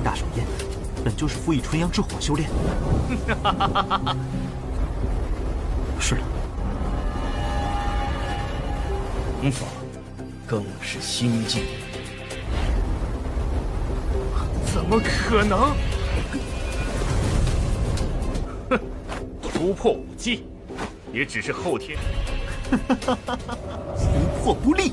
大手印，本就是傅以纯阳之火修炼。是的，功法更是心境。怎么可能？哼，突破武技，也只是后天。突破不利。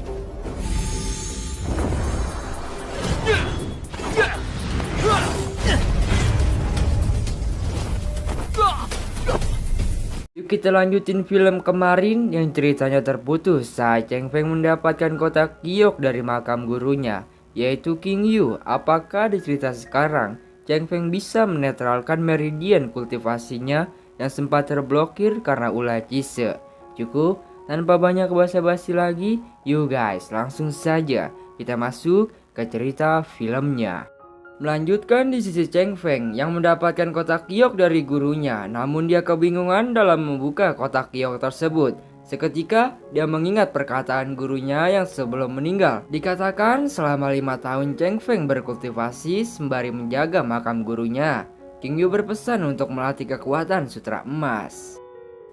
Yuk kita lanjutin film kemarin yang ceritanya terputus saat Cheng Feng mendapatkan kotak giok dari makam gurunya, yaitu King Yu. Apakah di cerita sekarang Cheng Feng bisa menetralkan meridian kultivasinya yang sempat terblokir karena ulah Cise? Cukup, tanpa banyak basa-basi lagi, yuk guys langsung saja kita masuk ke cerita filmnya. Melanjutkan di sisi Cheng Feng yang mendapatkan kotak giok dari gurunya, namun dia kebingungan dalam membuka kotak giok tersebut. Seketika dia mengingat perkataan gurunya yang sebelum meninggal. Dikatakan selama 5 tahun Cheng Feng berkultivasi sembari menjaga makam gurunya. King Yu berpesan untuk melatih kekuatan sutra emas.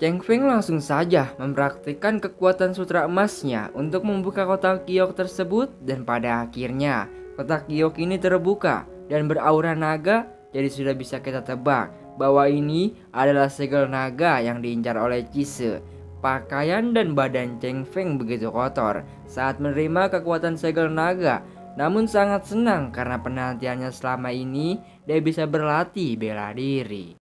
Cheng Feng langsung saja mempraktikkan kekuatan sutra emasnya untuk membuka kotak giok tersebut, dan pada akhirnya kotak giok ini terbuka dan beraura naga. Jadi sudah bisa kita tebak bahwa ini adalah segel naga yang diincar oleh Cise. Pakaian dan badan Cheng Feng begitu kotor saat menerima kekuatan segel naga, namun sangat senang karena penantiannya selama ini dia bisa berlatih bela diri.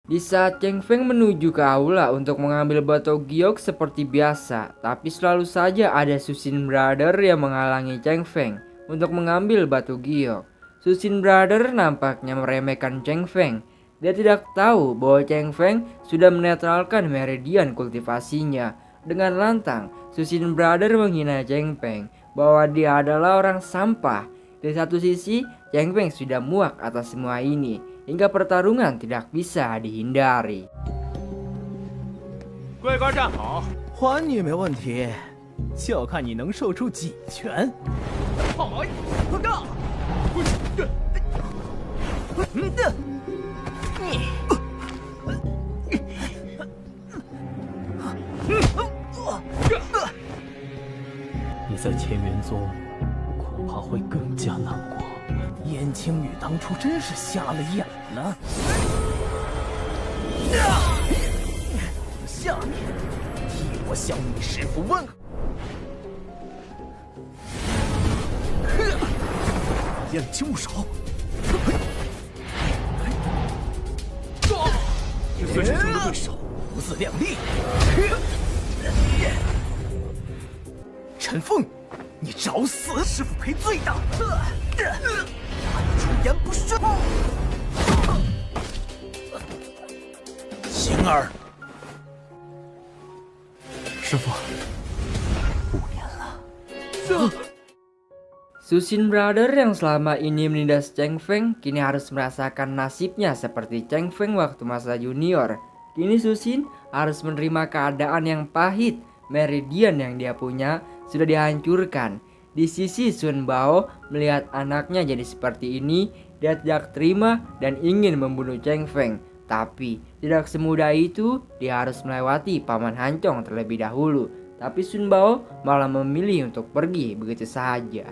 Di saat Cheng Feng menuju ke aula untuk mengambil batu giok seperti biasa, tapi selalu saja ada Susin Brother yang menghalangi Cheng Feng untuk mengambil batu giok. Susin Brother nampaknya meremehkan Cheng Feng. Dia tidak tahu bahwa Cheng Feng sudah menetralkan meridian kultivasinya. Dengan lantang, Susin Brother menghina Cheng Feng bahwa dia adalah orang sampah. Di satu sisi, Cheng Feng sudah muak atas semua ini, hingga pertarungan tidak bisa dihindari. 各位官站好，还你没问题，就看你能受出几拳。好，大。 你在乾元宗恐怕会更加难过。燕青雨当初真是瞎了眼了。下面替我向你师父问候。燕青木手。 这算是中的对手，不自量力。陈凤，你找死！师傅赔罪的。出言不顺。晴儿，师傅，5年了。 Susin Brother yang selama ini menindas Cheng Feng kini harus merasakan nasibnya seperti Cheng Feng waktu masa junior. Kini Susin harus menerima keadaan yang pahit. Meridian yang dia punya sudah dihancurkan. Di sisi Sun Bao melihat anaknya jadi seperti ini, dia tidak terima dan ingin membunuh Cheng Feng. Tapi tidak semudah itu, dia harus melewati Paman Hancong terlebih dahulu. Tapi Sun Bao malah memilih untuk pergi begitu saja.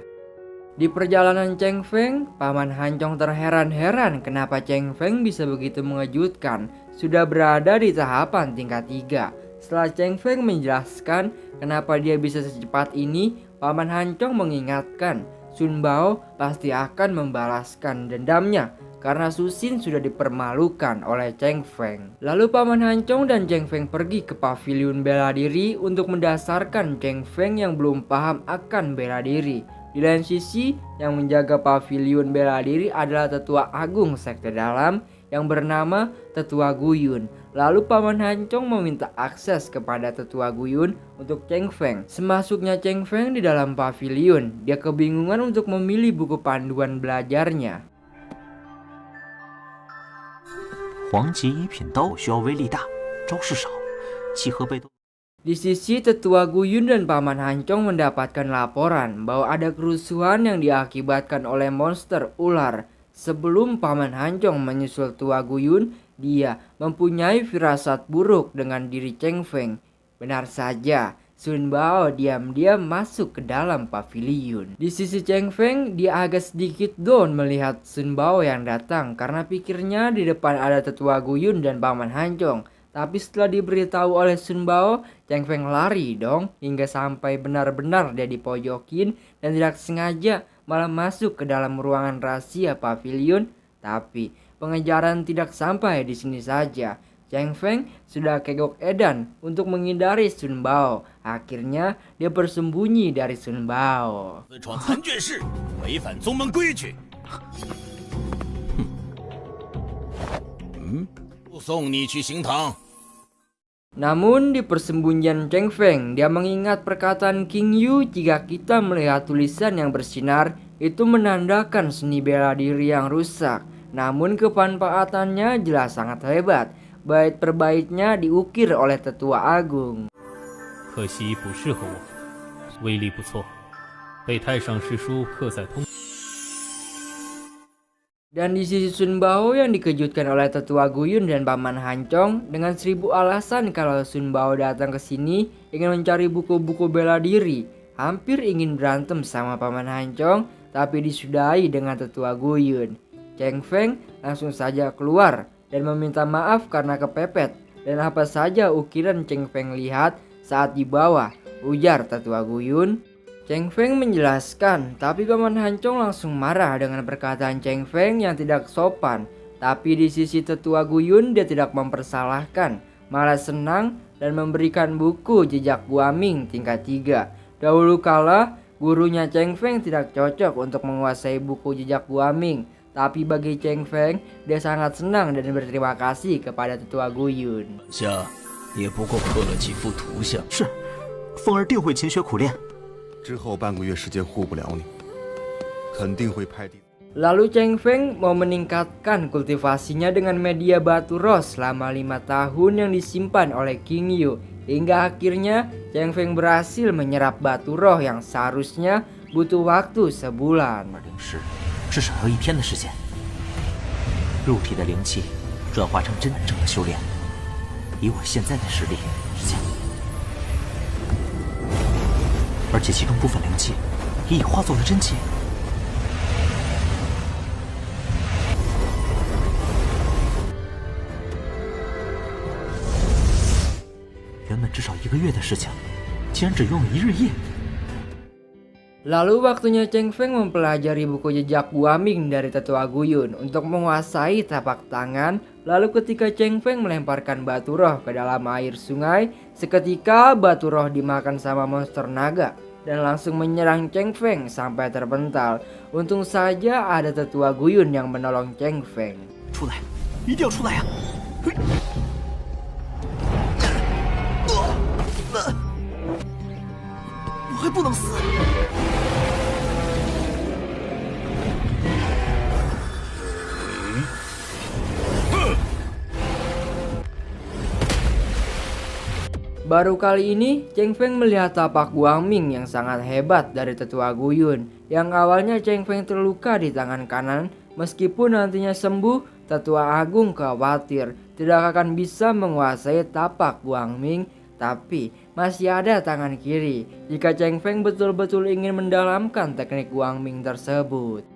Di perjalanan Cheng Feng, Paman Hancong terheran-heran kenapa Cheng Feng bisa begitu mengejutkan. Sudah berada di tahapan tingkat 3. Setelah Cheng Feng menjelaskan kenapa dia bisa secepat ini, Paman Hancong mengingatkan Sun Bao pasti akan membalaskan dendamnya karena Susin sudah dipermalukan oleh Cheng Feng. Lalu Paman Hancong dan Cheng Feng pergi ke paviliun bela diri untuk mendasarkan Cheng Feng yang belum paham akan bela diri. Di lain sisi, yang menjaga paviliun bela diri adalah Tetua Agung Sekte Dalam yang bernama Tetua Guyun. Lalu Paman Hancong meminta akses kepada Tetua Guyun untuk Cheng Feng. Semasuknya Cheng Feng di dalam paviliun, dia kebingungan untuk memilih buku panduan belajarnya. 黄级一品刀需要威力大，招式少，契合被动。 Di sisi Tetua Guyun dan Paman Hancong mendapatkan laporan bahwa ada kerusuhan yang diakibatkan oleh monster ular. Sebelum Paman Hancong menyusul Tua Guyun, dia mempunyai firasat buruk dengan diri Cheng Feng. Benar saja, Sun Bao diam-diam masuk ke dalam paviliun. Di sisi Cheng Feng, dia agak sedikit down melihat Sun Bao yang datang karena pikirnya di depan ada Tetua Guyun dan Paman Hancong. Tapi setelah diberitahu oleh Sun Bao, Cheng Feng lari dong hingga sampai benar-benar dia dipojokin dan tidak sengaja malah masuk ke dalam ruangan rahasia paviliun. Tapi pengejaran tidak sampai di sini saja. Cheng Feng sudah kegok edan untuk menghindari Sun Bao. Akhirnya dia bersembunyi dari Sun Bao. 自闯残卷室，违反宗门规矩。不送你去刑堂。 Namun di persembunyian Cheng Feng, dia mengingat perkataan King Yu jika kita melihat tulisan yang bersinar itu menandakan seni bela diri yang rusak. Namun kemanfaatannya jelas sangat hebat. Bait per baitnya diukir oleh Tetua Agung. 可惜不适合我，威力不错，被太上师叔刻在通。 Dan di sisi Sun Bao yang dikejutkan oleh Tetua Guyun dan Paman Hancong dengan 1000 alasan kalau Sun Bao datang ke sini ingin mencari buku-buku bela diri, hampir ingin berantem sama Paman Hancong, tapi disudahi dengan Tetua Guyun. Cheng Feng langsung saja keluar dan meminta maaf karena kepepet. Dan apa saja ukiran Cheng Feng lihat saat di bawah, ujar Tetua Guyun. Cheng Feng menjelaskan, tapi Paman Hancong langsung marah dengan perkataan Cheng Feng yang tidak sopan. Tapi di sisi Tetua Guyun dia tidak mempersalahkan, malah senang dan memberikan buku jejak Guaming tingkat 3. Dahulu kala, gurunya Cheng Feng tidak cocok untuk menguasai buku jejak Guaming. Tapi bagi Cheng Feng, dia sangat senang dan berterima kasih kepada Tetua Guyun. 下也不过刻了几幅图像。是，凤儿定会勤学苦练。 之后半个月时间护不了你，肯定会派弟。 Lalu Cheng Feng mau meningkatkan kultivasinya dengan media batu ros selama 5 tahun yang disimpan oleh King Yu. Hingga akhirnya Cheng Feng berhasil menyerap batu roh yang seharusnya butuh waktu sebulan. 灵石至少要1天的时间，肉体的灵气转化成真正的修炼，以我现在的实力之强。 而且其中部分灵气也已化作了真气。原本至少1个月的事情，竟然只用了1日夜。 Lalu waktunya Cheng Feng mempelajari buku jejak Guaming dari Tetua Guyun untuk menguasai tapak tangan. Lalu ketika Cheng Feng melemparkan batu roh ke dalam air sungai, seketika batu roh dimakan sama monster naga dan langsung menyerang Cheng Feng sampai terpental. Untung saja ada Tetua Guyun yang menolong Cheng Feng. 出来，一定要出来呀！我还不能死。 Baru kali ini, Cheng Feng melihat tapak Guangming yang sangat hebat dari Tetua Guyun. Yang awalnya Cheng Feng terluka di tangan kanan, meskipun nantinya sembuh, Tetua Agung khawatir tidak akan bisa menguasai tapak Guangming. Tapi masih ada tangan kiri jika Cheng Feng betul-betul ingin mendalamkan teknik Guangming tersebut.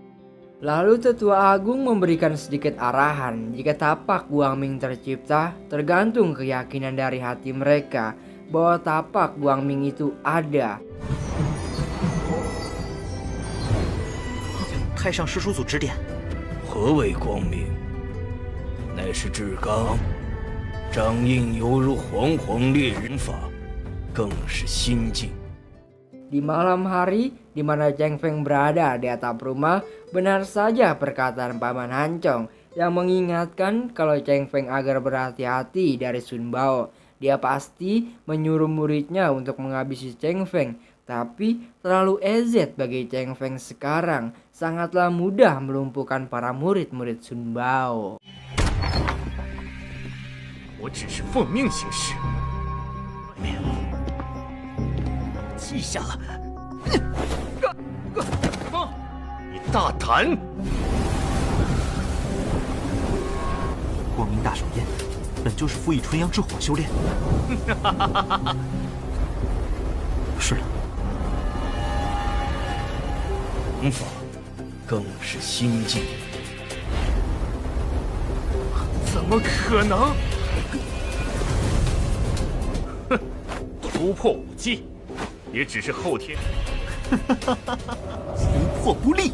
Lalu Tetua Agung memberikan sedikit arahan jika tapak Guangming tercipta tergantung keyakinan dari hati mereka bahwa tapak Guangming itu ada. 太上师叔祖指点，何谓光明？乃是至刚，掌印犹如煌煌烈人法，更是心境。 Di malam hari di mana Cheng Feng berada di atap rumah, benar saja perkataan Paman Hancong yang mengingatkan kalau Cheng Feng agar berhati-hati dari Sun Bao. Dia pasti menyuruh muridnya untuk menghabisi Cheng Feng. Tapi terlalu EZ bagi Cheng Feng sekarang, sangatlah mudah melumpuhkan para murid-murid Sun Bao. 我只是奉命行事。记下了。你大胆！光明大手烟本就是复以纯阳之火修炼。是了，功法更是心境。怎么可能？哼，突破武技，也只是后天。不破不立。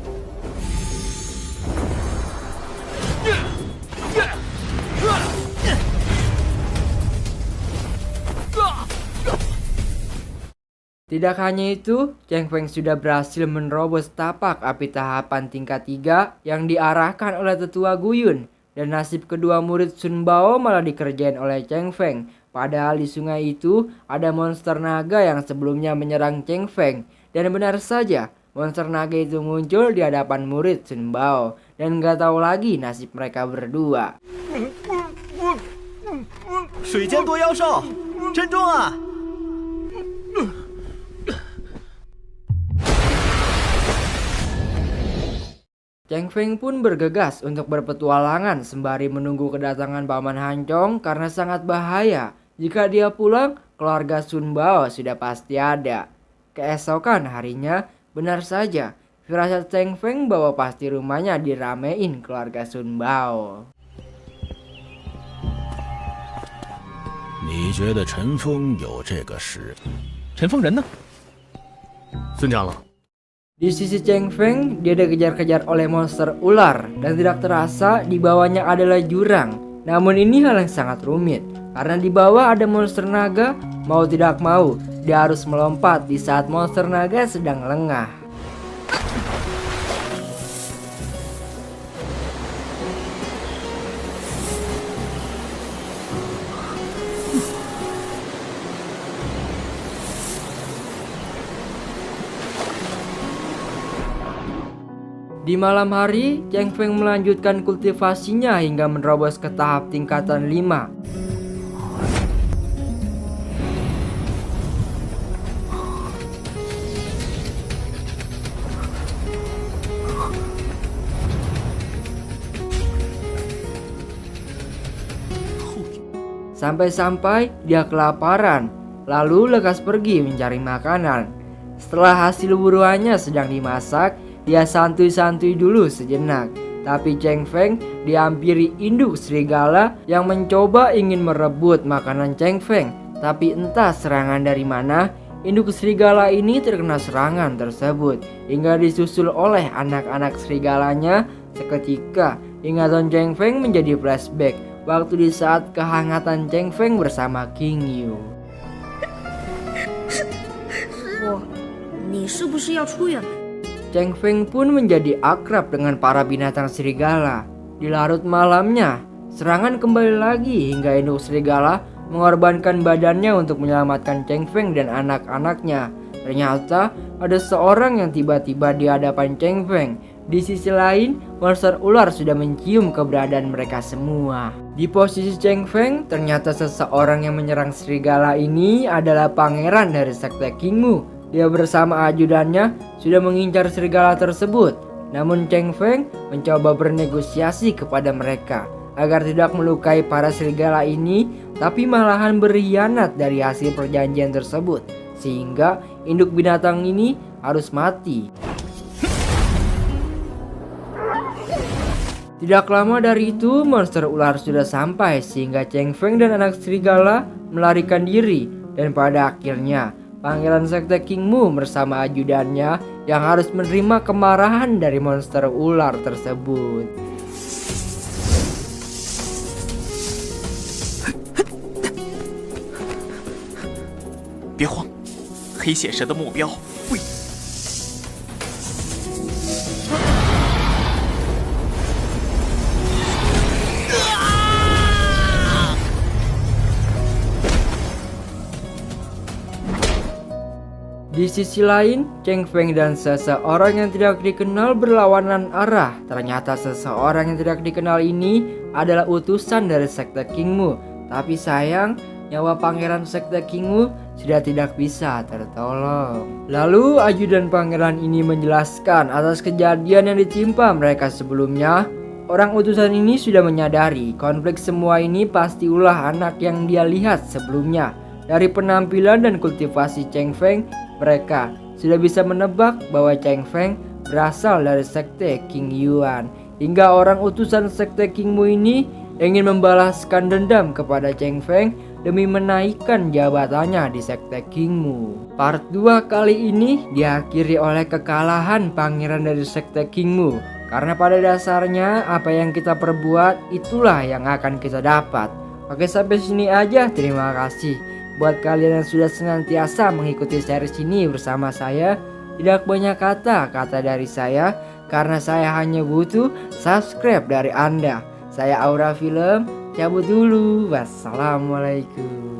Tidak hanya itu, Cheng Feng sudah berhasil menerobos tapak api tahapan tingkat 3 yang diarahkan oleh tetua Guyun. Dan nasib kedua murid Sun Bao malah dikerjain oleh Cheng Feng. Padahal di sungai itu ada monster naga yang sebelumnya menyerang Cheng Feng. Dan benar saja, monster naga itu muncul di hadapan murid Sun Bao. Dan gak tahu lagi nasib mereka berdua. 水间多妖兽，珍重啊！ Cheng Feng pun bergegas untuk berpetualangan sembari menunggu kedatangan Paman Hancong karena sangat bahaya. Jika dia pulang, keluarga Sun Bao sudah pasti ada. Keesokan harinya, benar saja, firasat Cheng Feng bahwa pasti rumahnya diramein keluarga Sun Bao. 你觉得陈峰有这个实力？陈峰人呢？孙长老， Di sisi Cheng Feng, dia dikejar-kejar oleh monster ular dan tidak terasa di bawahnya adalah jurang. Namun ini hal yang sangat rumit karena di bawah ada monster naga. Mau tidak mau, dia harus melompat di saat monster naga sedang lengah. Di malam hari, Cheng Feng melanjutkan kultivasinya hingga menerobos ke tahap tingkatan 5. Sampai-sampai dia kelaparan, lalu lekas pergi mencari makanan. Setelah hasil buruannya sedang dimasak, dia santuy-santuy dulu sejenak. Tapi Cheng Feng dihampiri induk serigala yang mencoba ingin merebut makanan Cheng Feng. Tapi entah serangan dari mana, induk serigala ini terkena serangan tersebut hingga disusul oleh anak-anak serigalanya. Seketika ingatan Cheng Feng menjadi flashback waktu di saat kehangatan Cheng Feng bersama King Yu. 你是不是要出远门？ Cheng Feng pun menjadi akrab dengan para binatang serigala. Di larut malamnya, serangan kembali lagi hingga induk serigala mengorbankan badannya untuk menyelamatkan Cheng Feng dan anak-anaknya. Ternyata ada seorang yang tiba-tiba di hadapan Cheng Feng. Di sisi lain, monster ular sudah mencium keberadaan mereka semua. Di posisi Cheng Feng, ternyata seseorang yang menyerang serigala ini adalah pangeran dari sekte Kingmu. Dia bersama ajudannya sudah mengincar serigala tersebut. Namun Cheng Feng mencoba bernegosiasi kepada mereka agar tidak melukai para serigala ini, tapi malahan berkhianat dari hasil perjanjian tersebut, sehingga induk binatang ini harus mati. Tidak lama dari itu, monster ular sudah sampai sehingga Cheng Feng dan anak serigala melarikan diri. Dan pada akhirnya, Pangeran Sekte Kingmu bersama ajudannya yang harus menerima kemarahan dari monster ular tersebut.别慌，黑血蛇的目标会。 Di sisi lain, Cheng Feng dan seseorang yang tidak dikenal berlawanan arah. Ternyata seseorang yang tidak dikenal ini adalah utusan dari Sekte Kingmu. Tapi sayang, nyawa pangeran Sekte Kingmu sudah tidak bisa tertolong. Lalu ajudan pangeran ini menjelaskan atas kejadian yang ditimpa mereka sebelumnya. Orang utusan ini sudah menyadari konflik semua ini pasti ulah anak yang dia lihat sebelumnya. Dari penampilan dan kultivasi Cheng Feng, mereka sudah bisa menebak bahwa Cheng Feng berasal dari sekte King Yuan. Hingga orang utusan sekte King Mu ini ingin membalaskan dendam kepada Cheng Feng demi menaikkan jabatannya di sekte King Mu. Part 2 kali ini diakhiri oleh kekalahan pangeran dari sekte King Mu. Karena pada dasarnya apa yang kita perbuat itulah yang akan kita dapat. Oke, sampai sini aja. Terima kasih buat kalian yang sudah senantiasa mengikuti series ini bersama saya. Tidak banyak kata dari saya karena saya hanya butuh subscribe dari Anda. Saya Aura Film, cabut dulu. Wassalamualaikum.